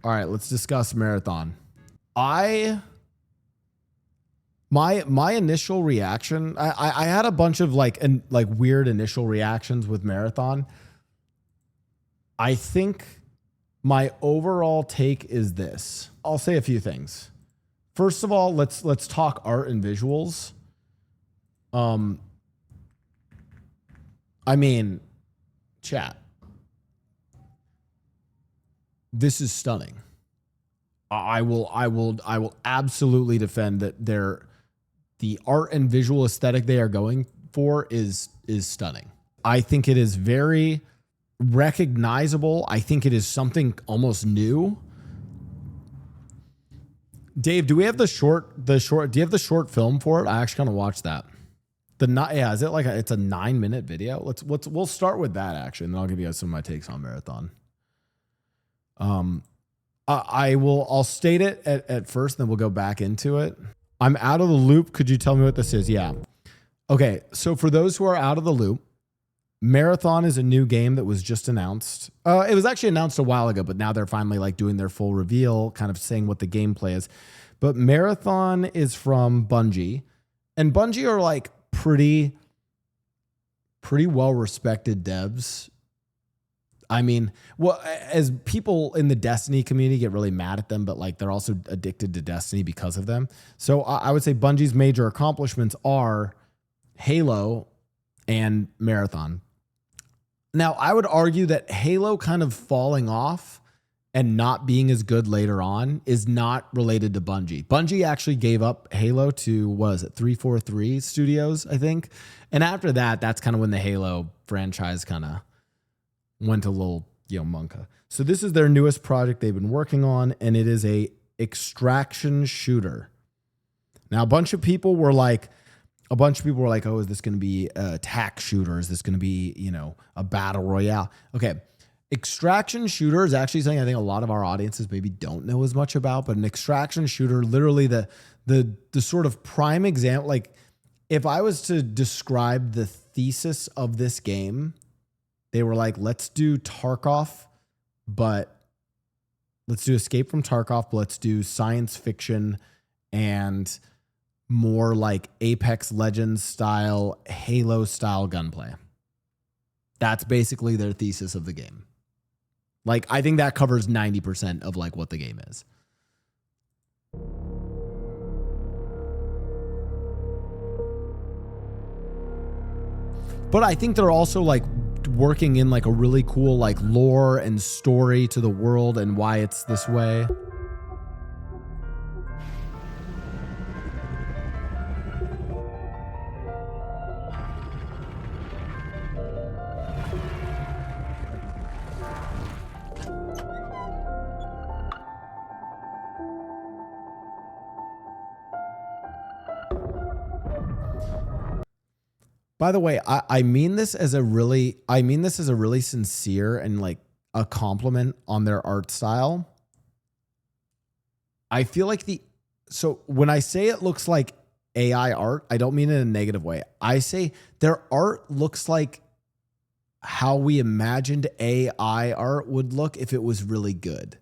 All right, let's discuss Marathon. My initial reaction, I had a bunch of like weird initial reactions with Marathon. I think my overall take is this. I'll say a few things. First of all, let's talk art and visuals. I mean, chat. This is stunning. I will absolutely defend that the art and visual aesthetic they are going for is stunning. I think it is very recognizable. I think it is something almost new. Dave, do we have the short? Do you have the short film for it? I actually kind of watched that. Yeah, is it like it's a 9-minute video? We'll start with that actually, and then I'll give you guys some of my takes on Marathon. I'll state it at first, then we'll go back into it. I'm out of the loop. Could you tell me what this is? Yeah. Okay. So for those who are out of the loop, Marathon is a new game that was just announced. It was actually announced a while ago, but now they're finally like doing their full reveal, kind of saying what the gameplay is. But Marathon is from Bungie, and Bungie are like pretty well-respected devs. I mean, well, as people in the Destiny community get really mad at them, but like they're also addicted to Destiny because of them. So I would say Bungie's major accomplishments are Halo and Marathon. Now, I would argue that Halo kind of falling off and not being as good later on is not related to Bungie. Bungie actually gave up Halo to, what is it, 343 Studios, I think. And after that, that's kind of when the Halo franchise kind of went a little, munka. So this is their newest project they've been working on, and it is a extraction shooter. Now, a bunch of people were like, oh, is this going to be a attack shooter? Is this going to be, a battle royale? Okay. Extraction shooter is actually something I think a lot of our audiences maybe don't know as much about, but an extraction shooter, literally the sort of prime example, like if I was to describe the thesis of this game, they were like, let's do Tarkov, but let's do Escape from Tarkov, but let's do science fiction and more like Apex Legends style, Halo style gunplay. That's basically their thesis of the game. Like, I think that covers 90% of like what the game is. But I think they're also like working in like a really cool like lore and story to the world and why it's this way. By the way, I mean this as a really sincere and like a compliment on their art style. I feel like so when I say it looks like AI art, I don't mean it in a negative way. I say their art looks like how we imagined AI art would look if it was really good.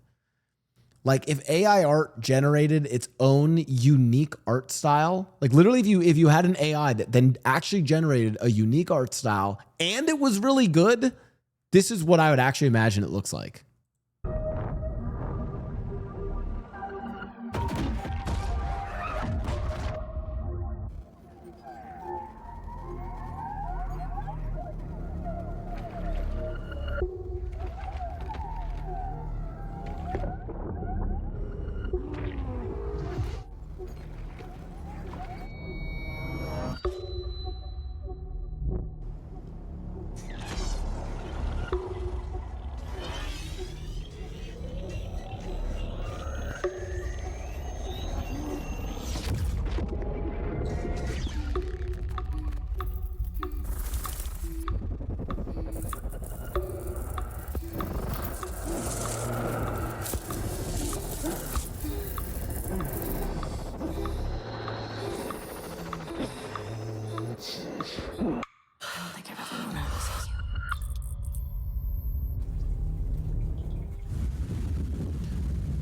Like if AI art generated its own unique art style, like literally if you had an AI that then actually generated a unique art style and it was really good, this is what I would actually imagine it looks like.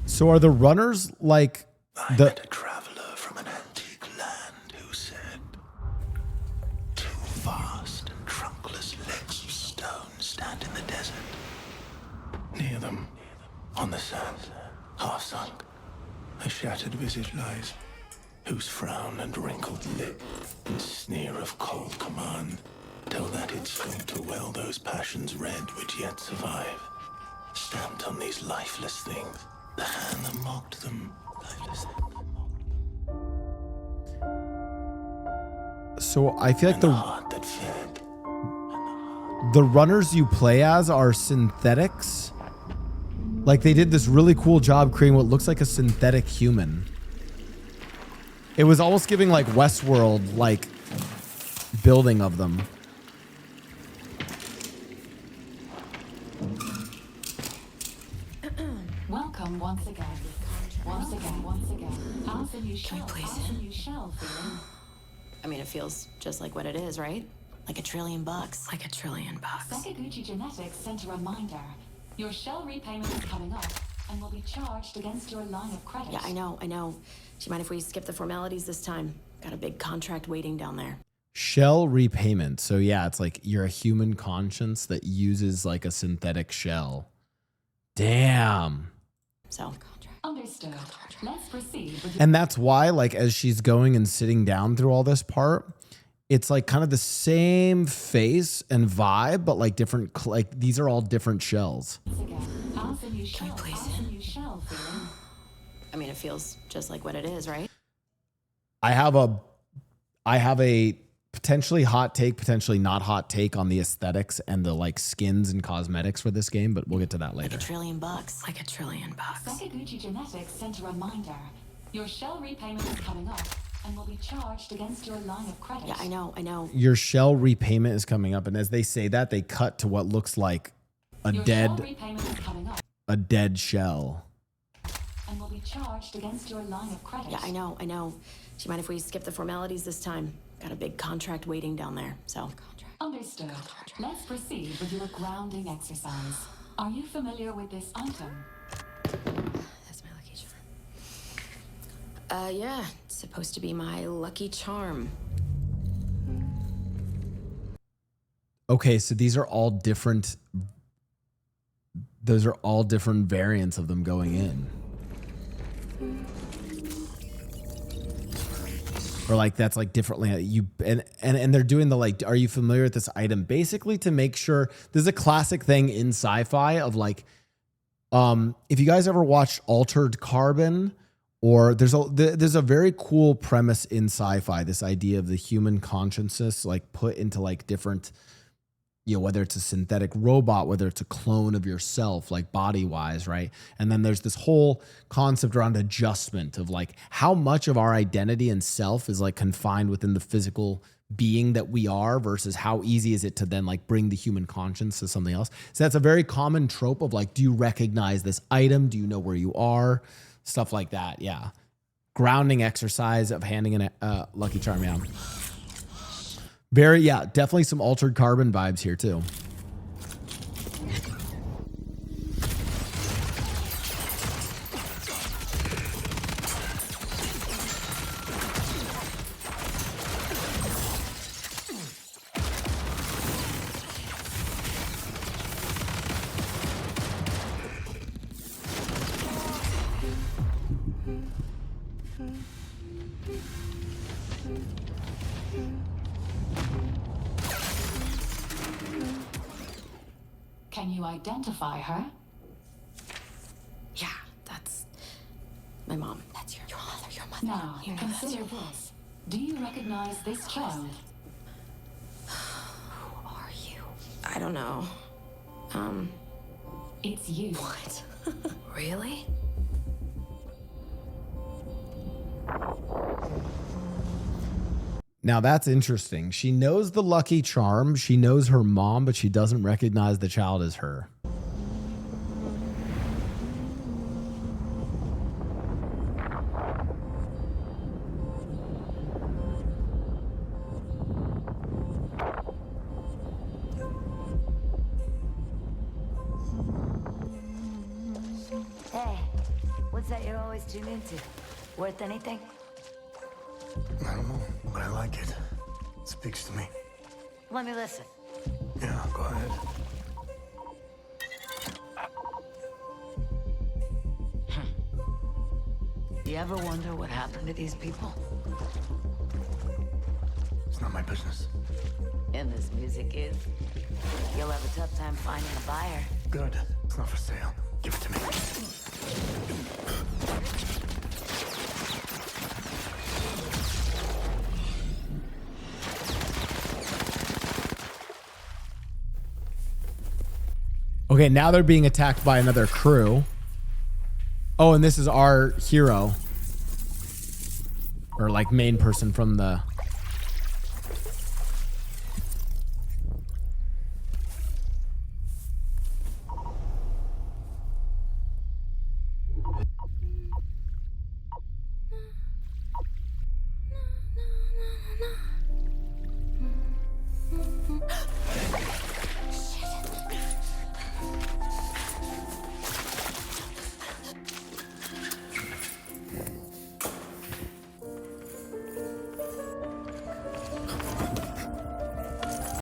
So are the runners like I met a traveler from an antique land who said, two vast and trunkless legs of stone stand in the desert. Near them, on the sand, half sunk, a shattered visage lies, whose frown and wrinkled lip and sneer of cold command tell that it sought to well those passions red which yet survive. Stamped on these lifeless things, the hand that mocked them, lifeless things. So I feel like The heart that fed. the runners you play as are synthetics. Like they did this really cool job creating what looks like a synthetic human. It was almost giving like Westworld like building of them. Welcome once again. Once again, once again. Alison, you shall. Alison, you shall feel. I mean, it feels just like what it is, right? Like $1 trillion. Like $1 trillion. Sakaguchi Genetics sent a reminder. Your shell repayment is coming up and will be charged against your line of credit. Yeah, I know. Do you mind if we skip the formalities this time? Got a big contract waiting down there. Shell repayment. So yeah, it's like you're a human conscience that uses like a synthetic shell. Damn. So, Understood. Let's proceed with And that's why, like, as she's going and sitting down through all this part, it's like kind of the same face and vibe, but like different, like these are all different shells. once again. Alison, you shall. Alison, you shall feel. I mean, it feels just like what it is, right? I have a potentially hot take, potentially not hot take on the aesthetics and the like skins and cosmetics for this game, but we'll get to that later. Like $1 trillion. Like $1 trillion. Sakaguchi Genetics sent a reminder. Your shell repayment is coming up and will be charged against your line of credit. Yeah, I know. Your shell repayment is coming up, and as they say that, they cut to what looks like a Your shell dead repayment is coming up shell. and will be charged against your line of credit. Yeah, I know. Do you mind if we skip the formalities this time? Got a big contract waiting down there. So, Understood. Let's proceed with your grounding exercise. Are you familiar with this item? that's my lucky charm. Yeah, it's supposed to be my lucky charm. Okay, so these are all different. Those are all different variants of them going in. Or like that's like differently you and they're doing the like, are you familiar with this item? Basically to make sure there's a classic thing in sci-fi of like, if you guys ever watched Altered Carbon, or there's a very cool premise in sci-fi, this idea of the human consciousness like put into like different, you know, whether it's a synthetic robot, whether it's a clone of yourself, like body wise, right? And then there's this whole concept around adjustment of like how much of our identity and self is like confined within the physical being that we are versus how easy is it to then like bring the human conscience to something else. So that's a very common trope of like, do you recognize this item? Do you know where you are? Stuff like that. Yeah. Grounding exercise of handing in a lucky charm. Yeah. Very, yeah, definitely some Altered Carbon vibes here too. Can you identify her? Yeah, that's my mom. That's your mother. Your mother. Now, consider this. Do you recognize this child? Who are you? I don't know. It's you. What? Really? Now that's interesting. She knows the lucky charm. She knows her mom, but she doesn't recognize the child as her. Hey, what's What's that you always tune into? Worth anything? I don't know, but I like it. It speaks to me. Let me listen. Yeah, go ahead. You ever wonder what happened to these people? It's not my business. And this music is. You'll have a tough time finding a buyer. Good. It's not for sale. Give it to me. Okay, now they're being attacked by another crew. Oh, and this is our hero. Or like main person from the...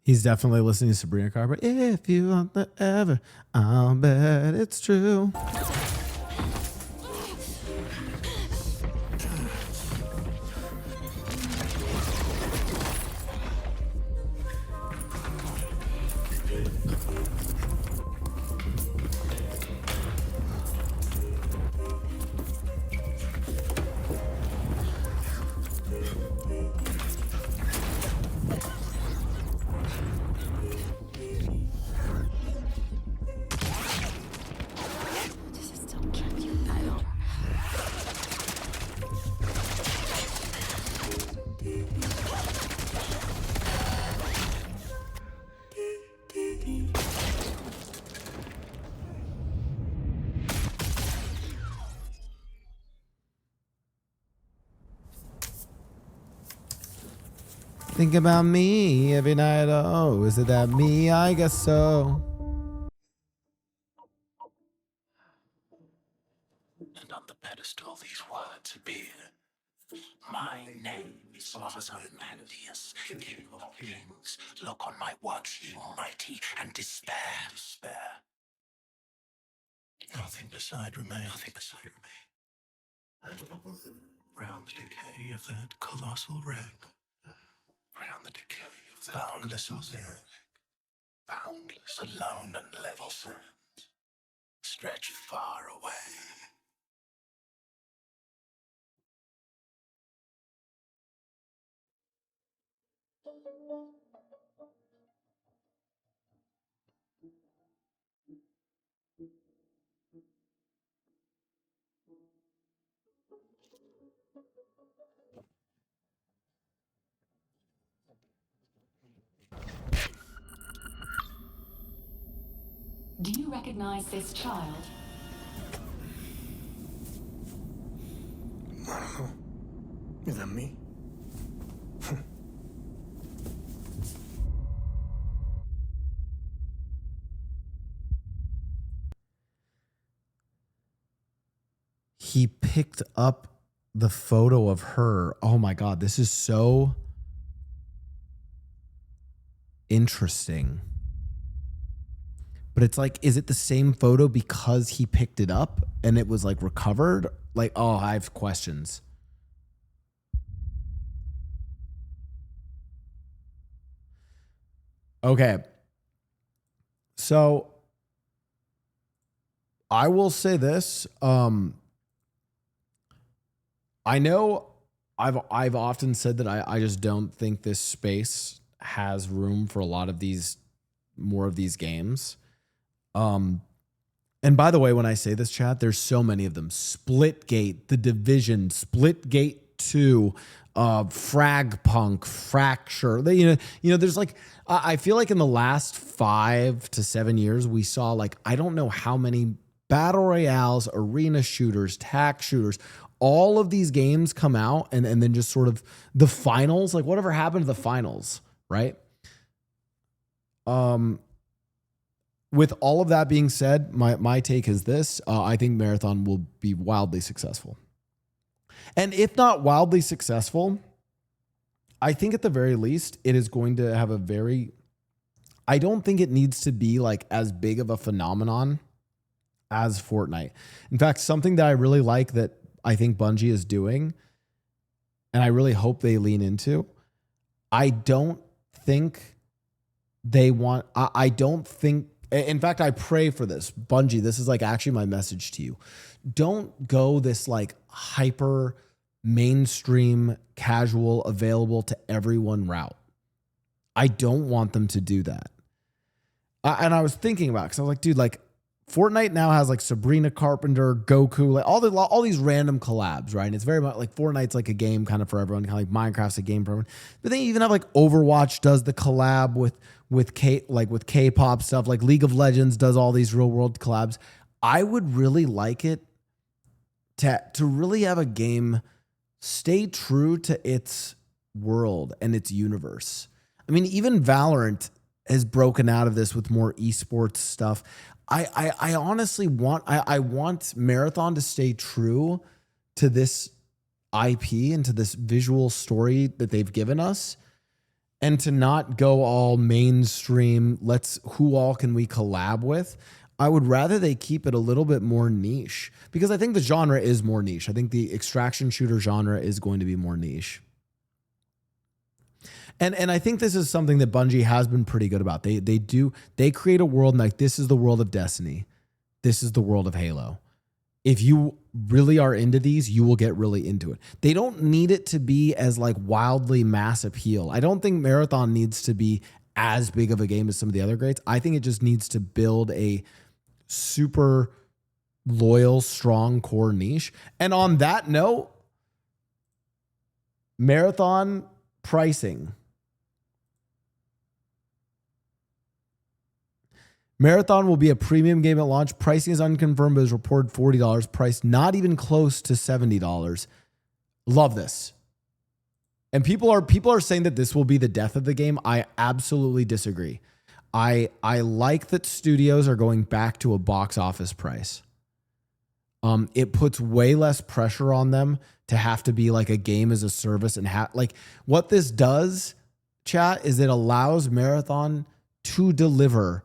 He's definitely listening to Sabrina Carpenter. If you want the ever, I'll bet it's true. Think about me every night. Oh, is it that me? I guess so. And on the pedestal, these words appear. My name is Ozymandias, King of Kings. Look on my works, ye mighty, and despair. Nothing beside remain. Round the decay of that colossal wreck. Round the decay of that boundless oceanic. Boundless, alone and level sands. Stretch far away. Do you recognize this child? I don't know. Is that me? He picked up the photo of her. Oh my God, this is so interesting. But it's like, is it the same photo because he picked it up and it was like recovered? Like, oh, I have questions. Okay. So I will say this. I know I've often said that I just don't think this space has room for a lot of these, more of these games. And by the way, when I say this, chat, there's so many of them. Splitgate, The Division, Splitgate 2, Fragpunk, Fracture. There's like, I feel like in the last 5 to 7 years, we saw like, I don't know how many battle royales, arena shooters, tac shooters, all of these games come out and then just sort of the finals, like whatever happened to the finals, right? with all of that being said, my take is this. I think Marathon will be wildly successful. And if not wildly successful, I think at the very least, it is going to have I don't think it needs to be like as big of a phenomenon as Fortnite. In fact, something that I really like that I think Bungie is doing, and I really hope they lean into, I don't think, in fact, I pray for this. Bungie, this is like actually my message to you. Don't go this like hyper mainstream, casual, available to everyone route. I don't want them to do that. And I was thinking about it because I was like, dude, like Fortnite now has like Sabrina Carpenter, Goku, like all these random collabs, right? And it's very much like Fortnite's like a game kind of for everyone, kind of like Minecraft's a game for everyone. But they even have like Overwatch does the collab with K-pop stuff, like League of Legends does all these real world collabs. I would really like it to really have a game stay true to its world and its universe. I mean, even Valorant has broken out of this with more esports stuff. I honestly want Marathon to stay true to this IP and to this visual story that they've given us, and to not go all mainstream. Who all can we collab with? I would rather they keep it a little bit more niche, because I think the genre is more niche. I think the extraction shooter genre is going to be more niche. And I think this is something that Bungie has been pretty good about. They create a world, and like, this is the world of Destiny. This is the world of Halo. If you really are into these, you will get really into it. They don't need it to be as like wildly mass appeal. I don't think Marathon needs to be as big of a game as some of the other greats. I think it just needs to build a super loyal, strong core niche. And on that note, Marathon pricing. Marathon will be a premium game at launch. Pricing is unconfirmed, but is reported $40. Price not even close to $70. Love this. And people are saying that this will be the death of the game. I absolutely disagree. I like that studios are going back to a box office price. It puts way less pressure on them to have to be like a game as a service, and like what this does, chat, is it allows Marathon to deliver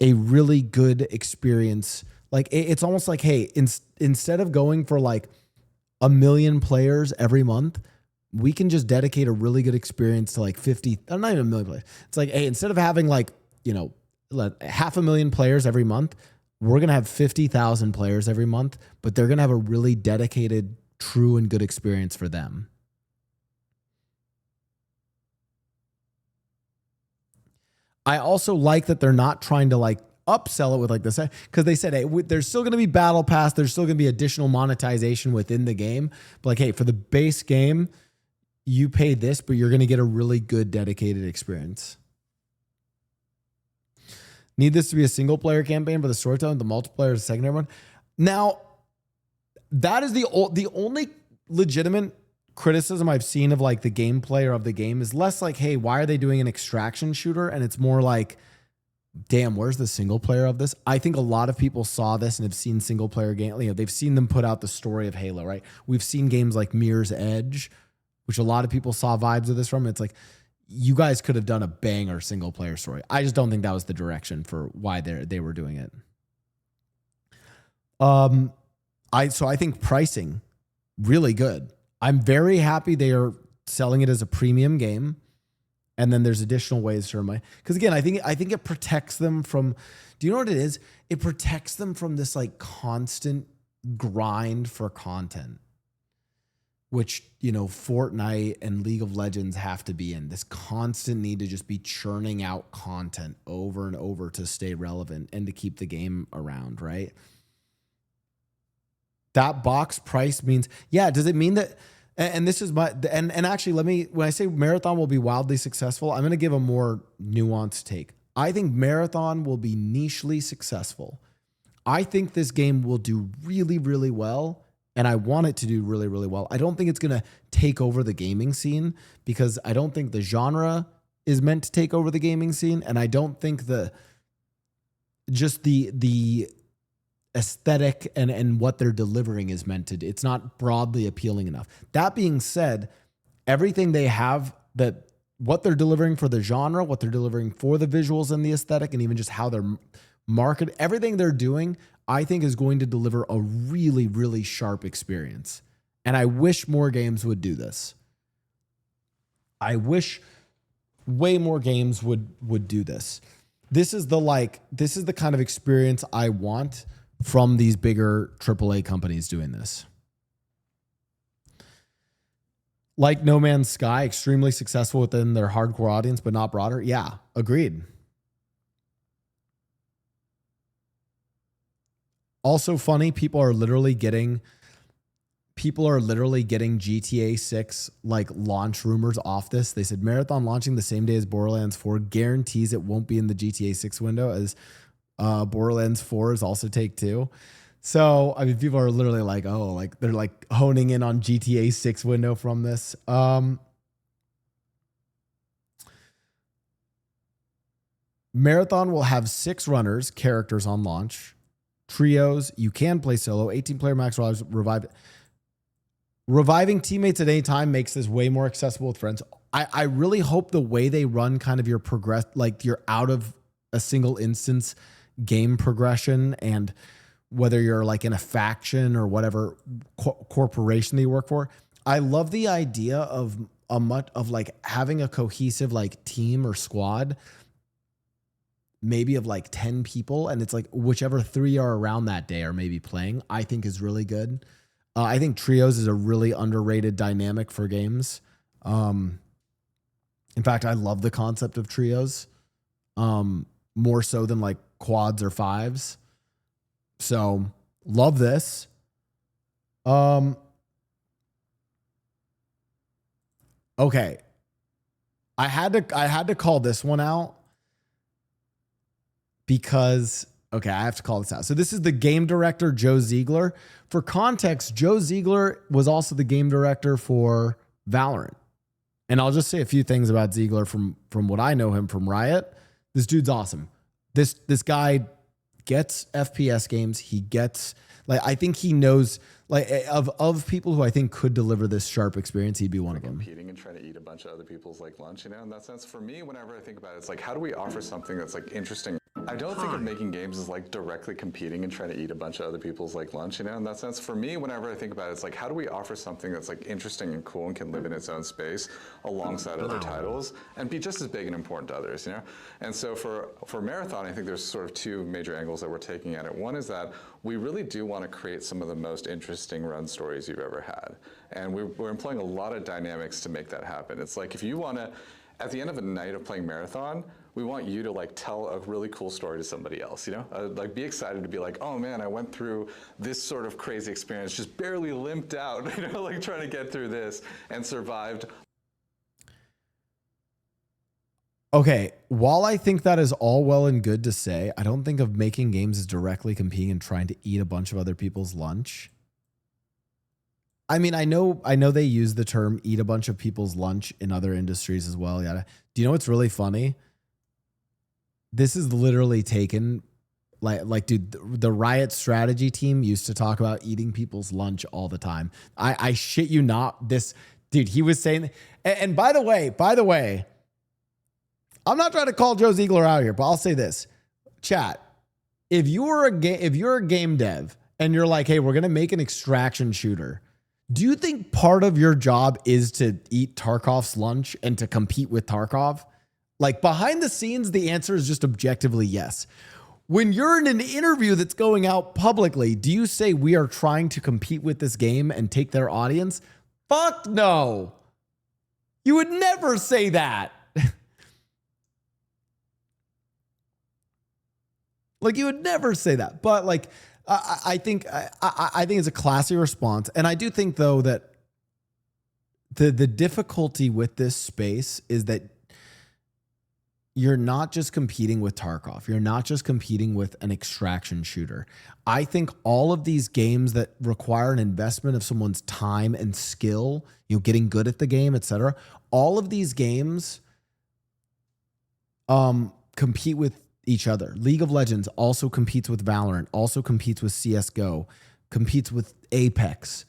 a really good experience. Like it's almost like, hey, instead of going for like 1 million players every month, we can just dedicate a really good experience to like 50, not even 1 million players. It's like, hey, instead of having like, 500,000 players every month, we're going to have 50,000 players every month, but they're going to have a really dedicated, true and good experience for them. I also like that they're not trying to like upsell it with like this, because they said, hey, there's still going to be battle pass. There's still going to be additional monetization within the game. But like, hey, for the base game, you pay this, but you're going to get a really good dedicated experience. Need this to be a single player campaign for the storytelling. The multiplayer is the secondary one. Now, that is the only legitimate criticism I've seen of like the gameplay or of the game is less like, hey, why are they doing an extraction shooter? And it's more like, damn, where's the single player of this? I think a lot of people saw this and have seen single player game. They've seen them put out the story of Halo, right? We've seen games like Mirror's Edge, which a lot of people saw vibes of this from. It's like, you guys could have done a banger single player story. I just don't think that was the direction for why they were doing it. I think pricing really good. I'm very happy they are selling it as a premium game, and then there's additional ways to remind. Because again, I think it protects them from. Do you know what it is? It protects them from this like constant grind for content, which Fortnite and League of Legends have to be in. This constant need to just be churning out content over and over to stay relevant and to keep the game around, right? That box price means, yeah, does it mean that, and this is and actually when I say Marathon will be wildly successful, I'm going to give a more nuanced take. I think Marathon will be nichely successful. I think this game will do really, really well, and I want it to do really, really well. I don't think it's going to take over the gaming scene, because I don't think the genre is meant to take over the gaming scene, and I don't think just the aesthetic and what they're delivering is meant to do. It's not broadly appealing enough. That being said, everything they have, that what they're delivering for the genre, what they're delivering for the visuals and the aesthetic, and even just how they're marketed, everything they're doing, I think is going to deliver a really, really sharp experience. And I wish more games would do this. I wish way more games would do this. This is the kind of experience I want from these bigger AAA companies doing this. Like No Man's Sky, extremely successful within their hardcore audience, but not broader. Yeah, agreed. Also funny, people are literally getting GTA 6 like launch rumors off this. They said Marathon launching the same day as Borderlands 4 guarantees it won't be in the GTA 6 window, as Borderlands 4 is also Take-Two. So, I mean, people are literally like, oh, like they're like honing in on GTA 6 window from this. Marathon will have 6 runners, characters on launch. Trios, you can play solo. 18-player max reviving teammates at any time makes this way more accessible with friends. I really hope the way they run kind of your progress, like you're out of a single instance game progression, and whether you're like in a faction or whatever corporation that you work for. I love the idea of like having a cohesive like team or squad, maybe of like 10 people, and it's like whichever 3 are around that day are maybe playing, I think is really good. I think trios is a really underrated dynamic for games. In fact, I love the concept of trios, more so than like quads or fives. So love this. Okay. I had to call this one out because, okay, I have to call this out. So this is the game director, Joe Ziegler. For context, Joe Ziegler was also the game director for Valorant. And I'll just say a few things about Ziegler from what I know him from Riot. This dude's awesome. This guy gets FPS games. He gets, like, I think he knows, like, of people who I think could deliver this sharp experience, he'd be one of them. Competing and trying to eat a bunch of other people's like lunch, you know, in that sense. For me, whenever I think about it, it's like, how do we offer something that's like interesting? I don't think of making games as like directly competing and trying to eat a bunch of other people's like lunch, you know, in that sense. For me, whenever I think about it, it's like, how do we offer something that's like interesting and cool and can live in its own space alongside other titles and be just as big and important to others, you know? And so for Marathon, I think there's sort of 2 major angles that we're taking at it. One is that we really do want to create some of the most interesting run stories you've ever had. And we're employing a lot of dynamics to make that happen. It's like, if you want to, at the end of a night of playing Marathon, we want you to like tell a really cool story to somebody else, you know? Like be excited to be like, oh man, I went through this sort of crazy experience, just barely limped out, you know, like trying to get through this and survived. Okay, while I think that is all well and good to say, I don't think of making games as directly competing and trying to eat a bunch of other people's lunch. I mean, I know they use the term eat a bunch of people's lunch in other industries as well. Yada. Do you know what's really funny? This is literally taken, like, dude, the Riot strategy team used to talk about eating people's lunch all the time. I shit you not. This dude, he was saying, and by the way, I'm not trying to call Joe Ziegler out here, but I'll say this, chat. If you're a game dev and you're like, hey, we're gonna make an extraction shooter, do you think part of your job is to eat Tarkov's lunch and to compete with Tarkov? Like, behind the scenes, the answer is just objectively yes. When you're in an interview that's going out publicly, do you say we are trying to compete with this game and take their audience? Fuck no. You would never say that. Like, you would never say that. But like, I think it's a classy response. And I do think, though, that the difficulty with this space is that you're not just competing with Tarkov. You're not just competing with an extraction shooter. I think all of these games that require an investment of someone's time and skill, you know, getting good at the game, etc., all of these games compete with each other. League of Legends also competes with Valorant, also competes with CSGO, competes with Apex,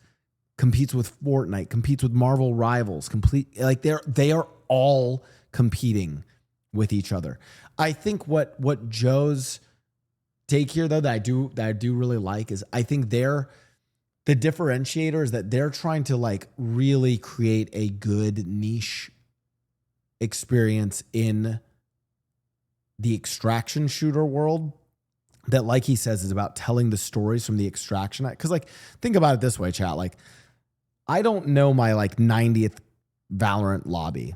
competes with Fortnite, competes with Marvel Rivals, they are all competing with each other. I think what Joe's take here though that I do really like is I think the differentiator is that they're trying to like really create a good niche experience in the extraction shooter world that, like he says, is about telling the stories from the extraction. Because like, think about it this way, chat. Like, I don't know my like 90th Valorant lobby,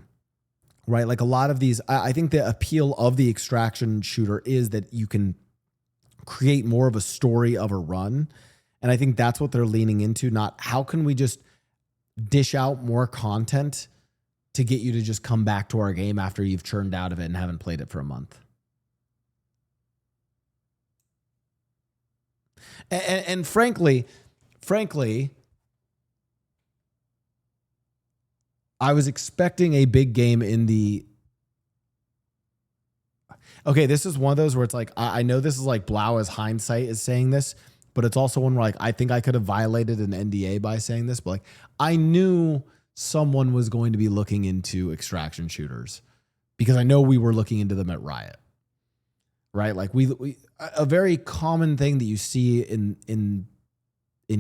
right? Like a lot of these, I think the appeal of the extraction shooter is that you can create more of a story of a run. And I think that's what they're leaning into. Not how can we just dish out more content to get you to just come back to our game after you've churned out of it and haven't played it for a month. And frankly, I was expecting a big game in the. Okay, this is one of those where it's like, I know this is like Blau as hindsight is saying this, but it's also one where like, I think I could have violated an NDA by saying this, but like, I knew someone was going to be looking into extraction shooters because I know we were looking into them at Riot, right? Like we a very common thing that you see in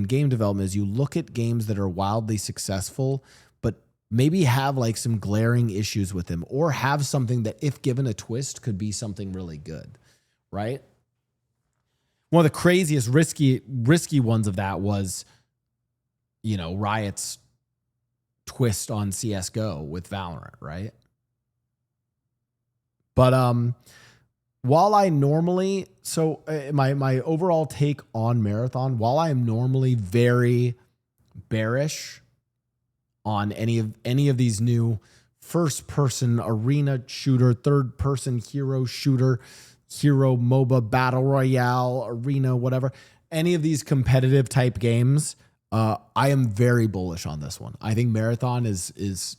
game development is you look at games that are wildly successful, but maybe have like some glaring issues with them or have something that if given a twist could be something really good, right? One of the craziest risky ones of that was, you know, Riot's twist on CSGO with Valorant, right? But while I normally, my overall take on Marathon, while I am normally very bearish on any of these new first person arena shooter, third person hero shooter, hero MOBA battle royale, arena, whatever, any of these competitive type games, I am very bullish on this one. I think Marathon is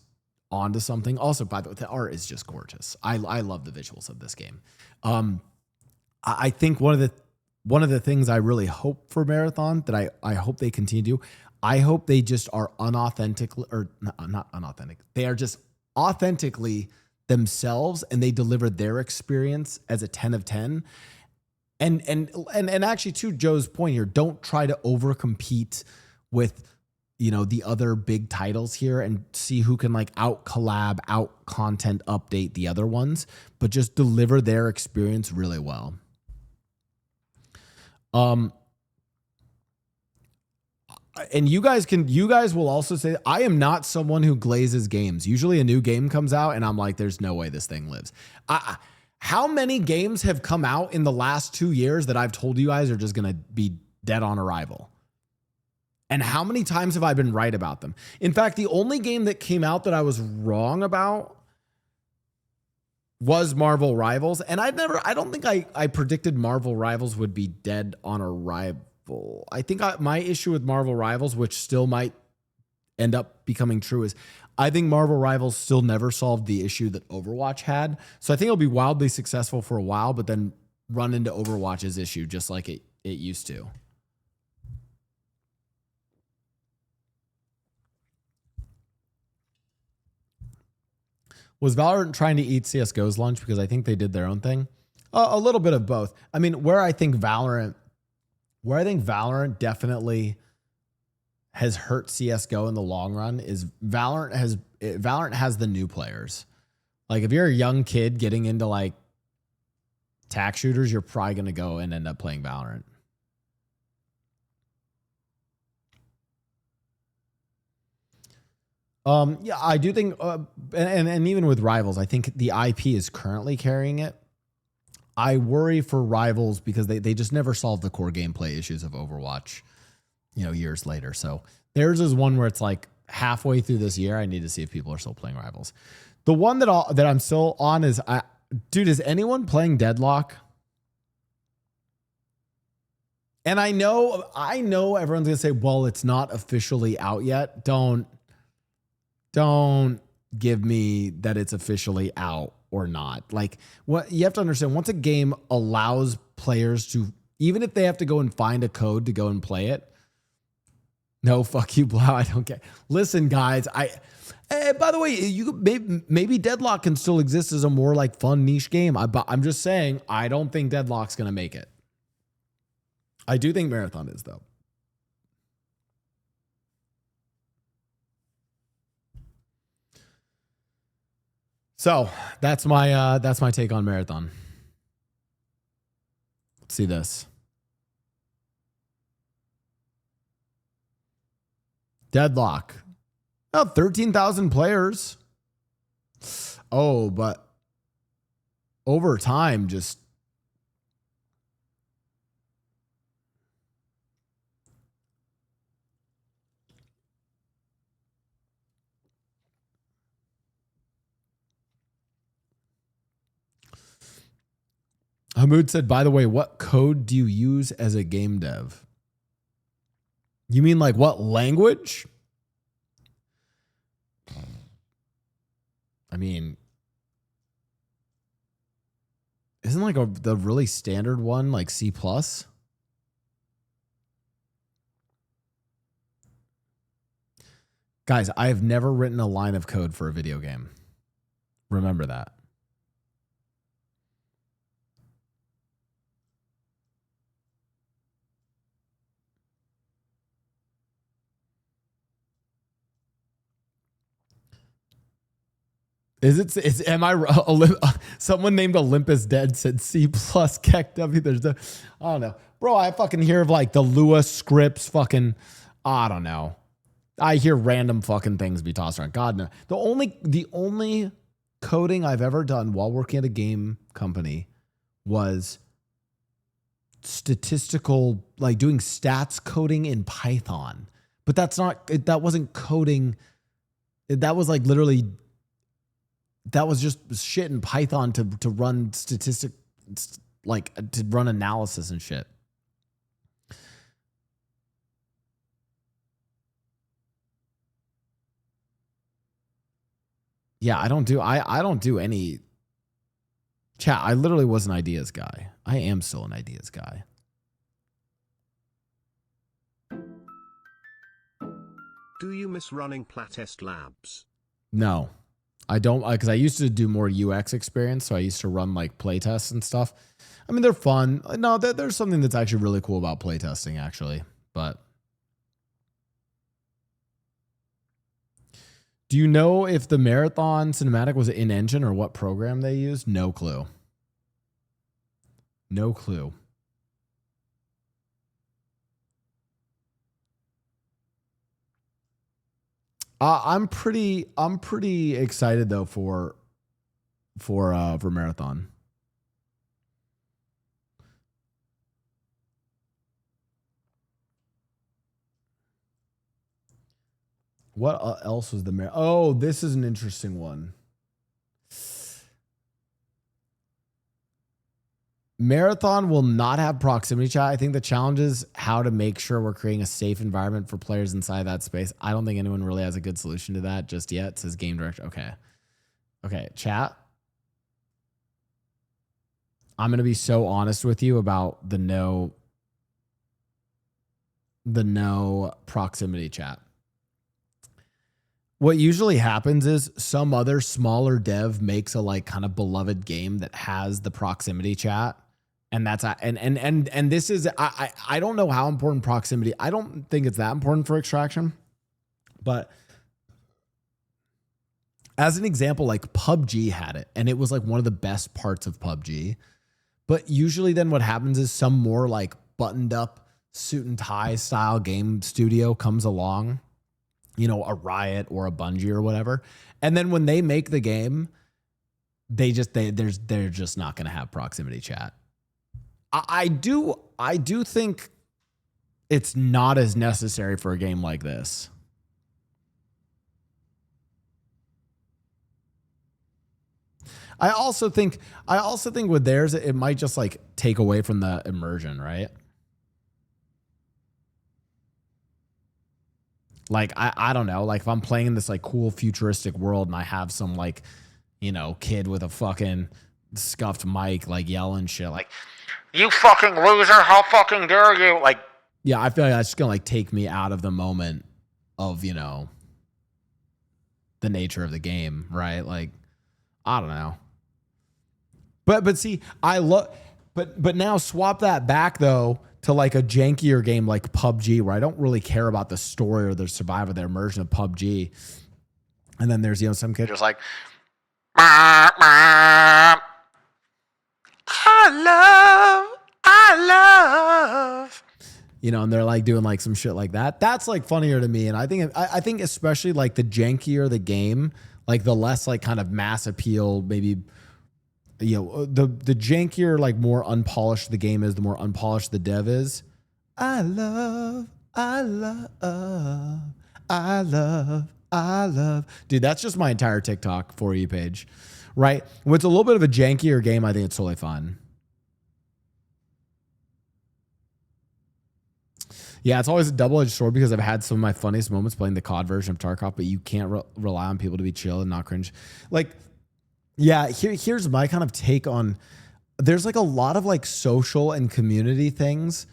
onto something. Also, by the way, the art is just gorgeous. I love the visuals of this game. I think one of the things I really hope for Marathon that I hope they continue to do, I hope they just are unauthentic or not unauthentic. They are just authentically themselves and they deliver their experience as a 10 of 10. And actually to Joe's point here, don't try to overcompete with, you know, the other big titles here and see who can like out collab, out content update the other ones, but just deliver their experience really well. And you guys will also say, I am not someone who glazes games. Usually a new game comes out and I'm like, there's no way this thing lives. How many games have come out in the last 2 years that I've told you guys are just going to be dead on arrival? And how many times have I been right about them? In fact, the only game that came out that I was wrong about was Marvel Rivals. And I don't think I predicted Marvel Rivals would be dead on arrival. I think my issue with Marvel Rivals, which still might end up becoming true, is I think Marvel Rivals still never solved the issue that Overwatch had. So I think it'll be wildly successful for a while, but then run into Overwatch's issue just like it used to. Was Valorant trying to eat CSGO's lunch because I think they did their own thing? A little bit of both. I mean, where I think Valorant definitely has hurt CSGO in the long run is Valorant has the new players. Like if you're a young kid getting into like tac shooters, you're probably going to go and end up playing Valorant. Yeah, I do think, and even with Rivals, I think the IP is currently carrying it. I worry for Rivals because they just never solved the core gameplay issues of Overwatch, you know, years later. So theirs is one where it's like halfway through this year, I need to see if people are still playing Rivals. The one that I'm still on is, dude, is anyone playing Deadlock? And I know everyone's gonna say, well, it's not officially out yet. Don't give me that it's officially out or not. Like, what you have to understand, once a game allows players to, even if they have to go and find a code to go and play it. No, fuck you, Blau. I don't care. Listen, guys, by the way, you maybe Deadlock can still exist as a more like fun niche game. I'm just saying, I don't think Deadlock's gonna make it. I do think Marathon is, though. So that's my take on Marathon. Let's see this. Deadlock. Oh, 13,000 players. Oh, but over time, just Hamoud said, by the way, what code do you use as a game dev? You mean like what language? I mean, isn't like the really standard one like C++? Guys, I have never written a line of code for a video game. Remember that. Am I someone named Olympus Dead said C plus Keck W. I don't know. Bro, I fucking hear of like the Lua scripts fucking, I don't know. I hear random fucking things be tossed around. God no. The only coding I've ever done while working at a game company was statistical, like doing stats coding in Python. But that wasn't coding. That was like literally, that was just shit in Python to run like to run analysis and shit. Yeah, I don't do any chat. I literally was an ideas guy. I am still an ideas guy. Do you miss running Platest Labs? No, I don't, because I used to do more UX experience. So I used to run like playtests and stuff. I mean, they're fun. No, there's something that's actually really cool about playtesting, actually. But do you know if the Marathon cinematic was in engine or what program they used? No clue. No clue. I'm pretty excited though for Marathon. What else was the Oh, this is an interesting one. Marathon will not have proximity chat. I think the challenge is how to make sure we're creating a safe environment for players inside that space. I don't think anyone really has a good solution to that just yet. It says game director. Okay, chat. I'm going to be so honest with you about the no proximity chat. What usually happens is some other smaller dev makes a like kind of beloved game that has the proximity chat. And that's and this is I don't know how important proximity. I don't think it's that important for Extraction. But as an example, like PUBG had it, and it was like one of the best parts of PUBG. But usually then what happens is some more like buttoned up suit and tie style game studio comes along, you know, a Riot or a Bungie or whatever. And then when they make the game, they're just not going to have proximity chat. I do think it's not as necessary for a game like this. I also think with theirs, it might just like take away from the immersion, right? Like, I don't know, like if I'm playing in this like cool futuristic world and I have some like, kid with a fucking scuffed mic, like yelling shit like, "You fucking loser, how fucking dare you?" Like, yeah, I feel like that's just gonna like take me out of the moment of, the nature of the game, right? Like, I don't know. But see, I love, but now swap that back though to like a jankier game like PUBG, where I don't really care about the story or the survival, their immersion of PUBG. And then there's, some kid just like, I love, and they're like doing like some shit like that. That's like funnier to me. And I think especially like the jankier the game, like the less like kind of mass appeal, maybe, the jankier, like more unpolished the game is, the more unpolished the dev is. I love. Dude, that's just my entire TikTok For You page, right? When it's a little bit of a jankier game, I think it's totally fun. Yeah, it's always a double-edged sword because I've had some of my funniest moments playing the COD version of Tarkov, but you can't rely on people to be chill and not cringe. Like, yeah, here's my kind of take on, there's like a lot of like social and community things.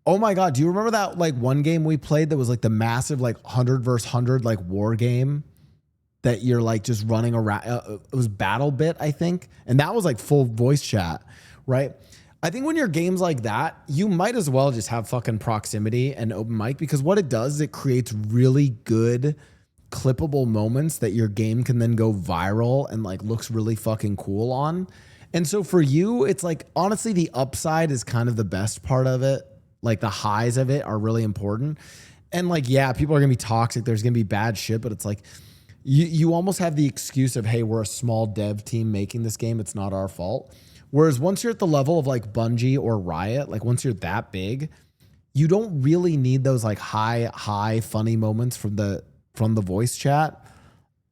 Oh my God, do you remember that like one game we played that was like the massive like 100 versus 100 like war game that you're like just running around? It was BattleBit, I think. And that was like full voice chat, right? I think when you're games like that, you might as well just have fucking proximity and open mic, because what it does is it creates really good clippable moments that your game can then go viral and like looks really fucking cool on. And so for you, it's like, honestly, the upside is kind of the best part of it. Like the highs of it are really important. And like, yeah, people are going to be toxic. There's going to be bad shit, but it's like, you almost have the excuse of, hey, we're a small dev team making this game. It's not our fault. Whereas once you're at the level of like Bungie or Riot, like once you're that big, you don't really need those like high funny moments from the voice chat.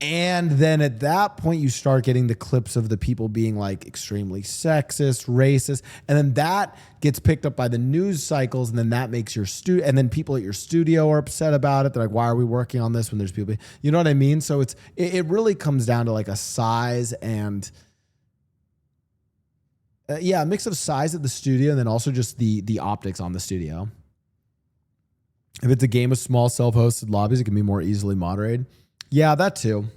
And then at that point, you start getting the clips of the people being like extremely sexist, racist. And then that gets picked up by the news cycles. And then that makes your and then people at your studio are upset about it. They're like, why are we working on this when there's people? You know what I mean? So it really comes down to like a size and a mix of size at the studio and then also just the optics on the studio. If it's a game of small self-hosted lobbies, it can be more easily moderated. Yeah, that too.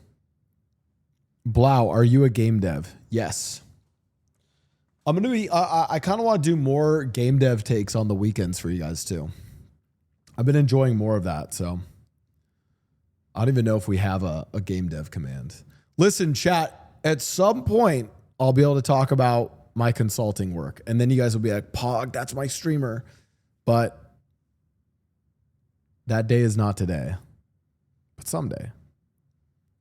Blau, are you a game dev? Yes. I'm going to be, I kind of want to do more game dev takes on the weekends for you guys too. I've been enjoying more of that. So I don't even know if we have a game dev command. Listen, chat, at some point I'll be able to talk about my consulting work. And then you guys will be like, Pog, that's my streamer. But that day is not today, but someday.